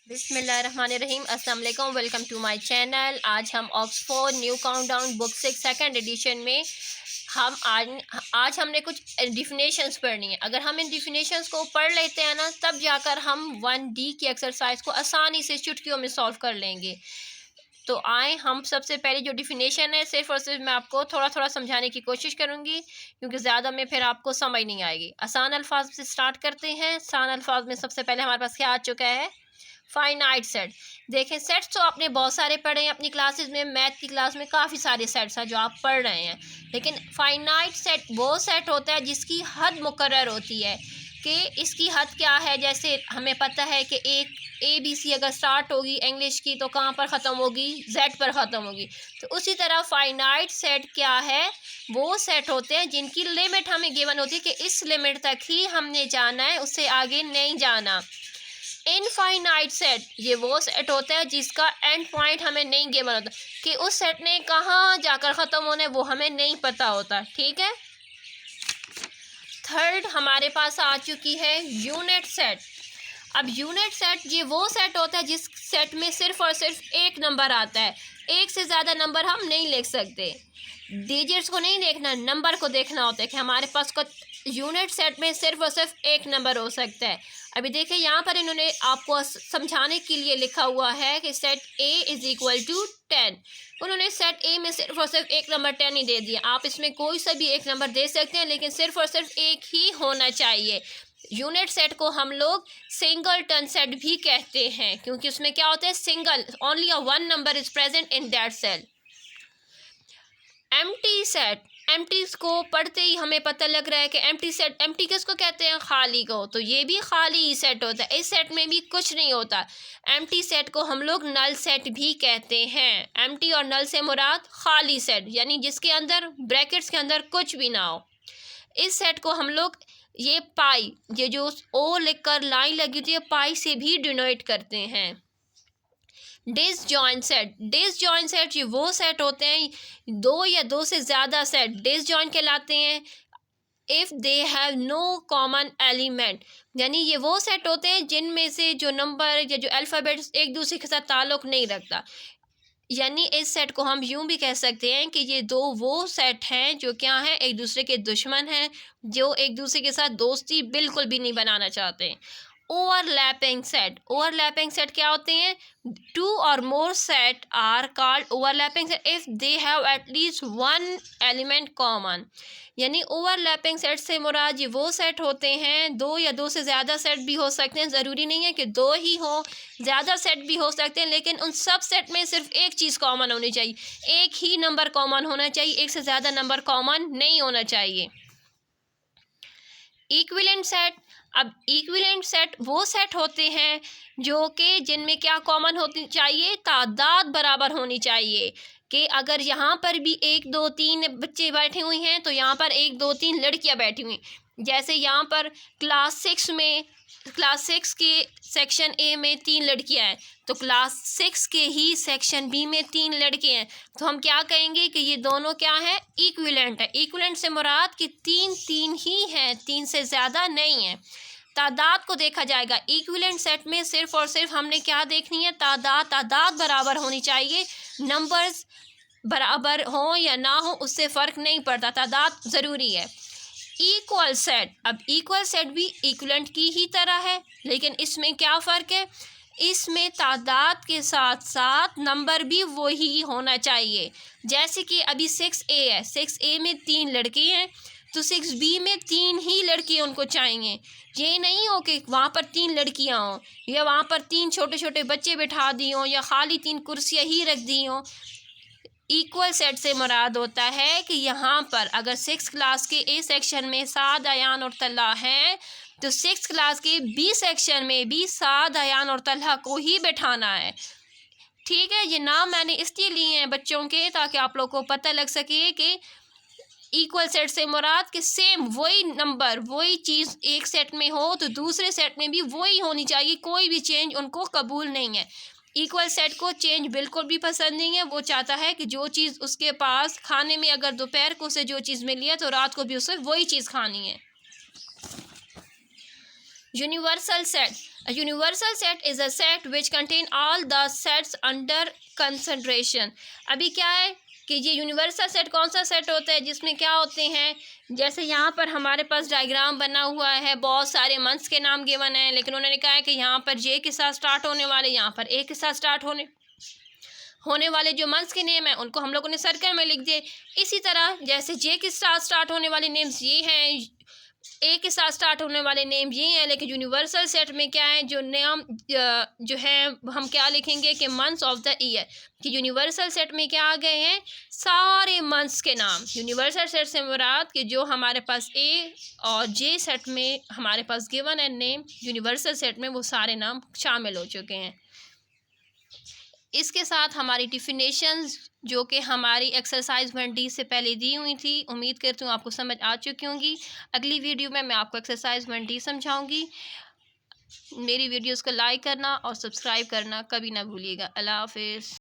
बिस्मिल्लाहिर्रहमानिर्रहीम। अस्सलाम वालेकुम। Welcome to my channel. आज हम Oxford new countdown book 6 second edition में हम आज हमने कुछ डिफिनेशंस पढ़नी है। अगर हम इन डिफिनेशंस को पढ़ लेते हैं ना, तब जाकर हम 1D की एक्सरसाइज को आसानी से चुटकियों में सॉल्व कर लेंगे। तो आए हम सबसे पहले जो डिफिनेशन है, सिर्फ और सिर्फ मैं आपको थोड़ा थोड़ा समझाने की कोशिश करूँगी, क्योंकि ज़्यादा में फिर आपको समझ नहीं आएगी। आसान अल्फाज से स्टार्ट करते हैं। आसान अल्फाज में सबसे पहले हमारे पास क्या आ चुका है? Finite set. देखें, सेट्स तो आपने बहुत सारे पढ़े हैं अपनी क्लासेस में। मैथ की क्लास में काफ़ी सारे सेट्स हैं जो आप पढ़ रहे हैं, लेकिन फाइनाइट सेट वो सेट होता है जिसकी हद मुकर्रर होती है। कि इसकी हद क्या है? जैसे हमें पता है कि एक ABC अगर स्टार्ट होगी इंग्लिश की तो कहाँ पर ख़त्म होगी? Z पर ख़त्म होगी। तो उसी तरह फाइनाइट सेट क्या है? वो सेट होते हैं जिनकी लिमिट हमें गिवन होती है कि इस लिमिट तक ही हमने जाना है, उससे आगे नहीं जाना। इनफाइनाइट सेट ये वो सेट होता है जिसका एंड पॉइंट हमें नहीं गिवन होता, कि उस सेट ने कहाँ जाकर ख़त्म होना है वो हमें नहीं पता होता। ठीक है। थर्ड हमारे पास आ चुकी है यूनिट सेट। अब यूनिट सेट ये वो सेट होता है जिस सेट में सिर्फ और सिर्फ एक नंबर आता है। एक से ज़्यादा नंबर हम नहीं लिख सकते। डिजिट्स को नहीं देखना, नंबर को देखना होता है कि हमारे पास को यूनिट सेट में सिर्फ और सिर्फ एक नंबर हो सकता है। अभी देखिए, यहाँ पर इन्होंने आपको समझाने के लिए लिखा हुआ है कि set A is equal to 10। उन्होंने सेट A में सिर्फ और सिर्फ एक नंबर 10 ही दे दिया। आप इसमें कोई सा भी एक नंबर दे सकते हैं, लेकिन सिर्फ और सिर्फ एक ही होना चाहिए। यूनिट सेट को हम लोग सिंगलटन सेट भी कहते हैं, क्योंकि उसमें क्या होता है? Single, only a one number is present in that cell. Empty set, empty को पढ़ते ही हमें पता लग रहा है कि एम्प्टी सेट, एम्प्टी किसको कहते हैं? खाली को। तो ये भी खाली ही सेट होता है, इस सेट में भी कुछ नहीं होता। एम्प्टी सेट को हम लोग नल सेट भी कहते हैं। एम्प्टी और नल से मुराद खाली सेट, यानी जिसके अंदर ब्रैकेट्स के अंदर कुछ भी ना हो। इस सेट को हम लोग ये पाई, ये जो O लिखकर लाइन लगी होती है, पाई से भी डिनोट करते हैं। डिसजॉइंट सेट, डिसजॉइंट सेट ये वो सेट होते हैं, दो या दो से ज़्यादा सेट डिसजॉइंट कहलाते हैं if they have no common element. यानी ये वो सेट होते हैं जिनमें से जो नंबर या जो अल्फ़ाबेट्स एक दूसरे के साथ ताल्लुक़ नहीं रखता। यानी इस सेट को हम यूं भी कह सकते हैं कि ये दो वो सेट हैं जो क्या हैं? एक दूसरे के दुश्मन हैं, जो एक दूसरे के साथ दोस्ती बिल्कुल भी नहीं बनाना चाहते। ओवरलैपिंग सेट, ओवरलैपिंग सेट क्या होते हैं? Two or more set are called overlapping set if they have at least one element common. यानी ओवरलैपिंग सेट से मुराद ये वो सेट होते हैं, दो या दो से ज़्यादा सेट भी हो सकते हैं, ज़रूरी नहीं है कि दो ही हो, ज़्यादा सेट भी हो सकते हैं, लेकिन उन सब सेट में सिर्फ एक चीज़ कॉमन होनी चाहिए, एक ही नंबर कॉमन होना चाहिए, एक से ज़्यादा नंबर कॉमन नहीं होना चाहिए। इक्विवेलेंट सेट, अब इक्विवेलेंट सेट वो सेट होते हैं जो कि जिनमें क्या कॉमन होनी चाहिए? तादाद बराबर होनी चाहिए। कि अगर यहाँ पर भी 1 2 3 बच्चे बैठे हुए हैं तो यहाँ पर 1 2 3 लड़कियाँ बैठी हुई। जैसे यहाँ पर क्लास 6 के सेक्शन A में 3 लड़कियाँ हैं, तो क्लास 6 के ही सेक्शन B में 3 लड़के हैं। तो हम क्या कहेंगे कि ये दोनों क्या है? इक्विवेलेंट है। इक्विवेलेंट से मुराद कि 3 ही हैं, 3 से ज़्यादा नहीं है। तादाद को देखा जाएगा। इक्विवेलेंट सेट में सिर्फ और सिर्फ हमने क्या देखनी है? तादाद, तादाद बराबर होनी चाहिए। नंबर्स बराबर हो या ना हो उससे फ़र्क नहीं पड़ता, तादाद ज़रूरी है। इक्वल सेट, अब इक्वल सेट भी इक्विवेलेंट की ही तरह है, लेकिन इसमें क्या फ़र्क है? इसमें तादाद के साथ साथ नंबर भी वही होना चाहिए। जैसे कि अभी 6A है, 6A में 3 लड़के हैं, तो 6B में 3 ही लड़के उनको चाहिए। ये नहीं हो कि वहाँ पर 3 लड़कियाँ हों, या वहाँ पर 3 छोटे छोटे बच्चे बिठा दी हों, या खाली 3 कुर्सियाँ ही रख दी हों। इक्वल सेट से मुराद होता है कि यहाँ पर अगर 6 क्लास के A सेक्शन में साद, अयान और तल्हा हैं, तो 6 क्लास के B सेक्शन में भी साद, अयान और तल्हा को ही बैठाना है। ठीक है। ये नाम मैंने इसलिए लिए हैं बच्चों के, ताकि आप लोग को पता लग सके कि इक्वल सेट से मुराद कि सेम वही नंबर, वही चीज़ एक सेट में हो तो दूसरे सेट में भी वही होनी चाहिए, कोई भी चेंज उनको कबूल नहीं है। इक्वल सेट को चेंज बिल्कुल भी पसंद नहीं है। वो चाहता है कि जो चीज़ उसके पास खाने में, अगर दोपहर को उसे जो चीज़ मिली है तो रात को भी उसे वही चीज़ खानी है। Universal set, A universal set is a set which contain all the sets under consideration. अभी क्या है कि ये यूनिवर्सल सेट कौन सा सेट होता है जिसमें क्या होते हैं, जैसे यहाँ पर हमारे पास डायग्राम बना हुआ है, बहुत सारे मंथ्स के नाम गिवन हैं, लेकिन उन्होंने कहा है कि यहाँ पर जे के साथ स्टार्ट होने वाले, यहाँ पर ए के साथ स्टार्ट होने वाले जो मंथ्स के नेम हैं उनको हम लोगों ने सर्कल में लिख दिए। इसी तरह जैसे जे के साथ स्टार्ट होने वाले नेम्स ये हैं, ए के साथ स्टार्ट होने वाले नेम ये हैं, लेकिन यूनिवर्सल सेट में क्या है, जो नाम जो है हम क्या लिखेंगे कि मंथ्स ऑफ द ईयर, कि यूनिवर्सल सेट में क्या आ गए हैं, सारे मंथ्स के नाम। यूनिवर्सल सेट से मुराद कि जो हमारे पास ए और जे सेट में हमारे पास गिवन है नेम, यूनिवर्सल सेट में वो सारे नाम शामिल हो चुके हैं। इसके साथ हमारी डिफिनेशंस जो कि हमारी एक्सरसाइज 1D से पहले दी हुई थी, उम्मीद करती हूँ आपको समझ आ चुकी होंगी। अगली वीडियो में मैं आपको एक्सरसाइज 1D समझाऊंगी। मेरी वीडियोस को लाइक करना और सब्सक्राइब करना कभी ना भूलिएगा। अल्लाह हाफिज़।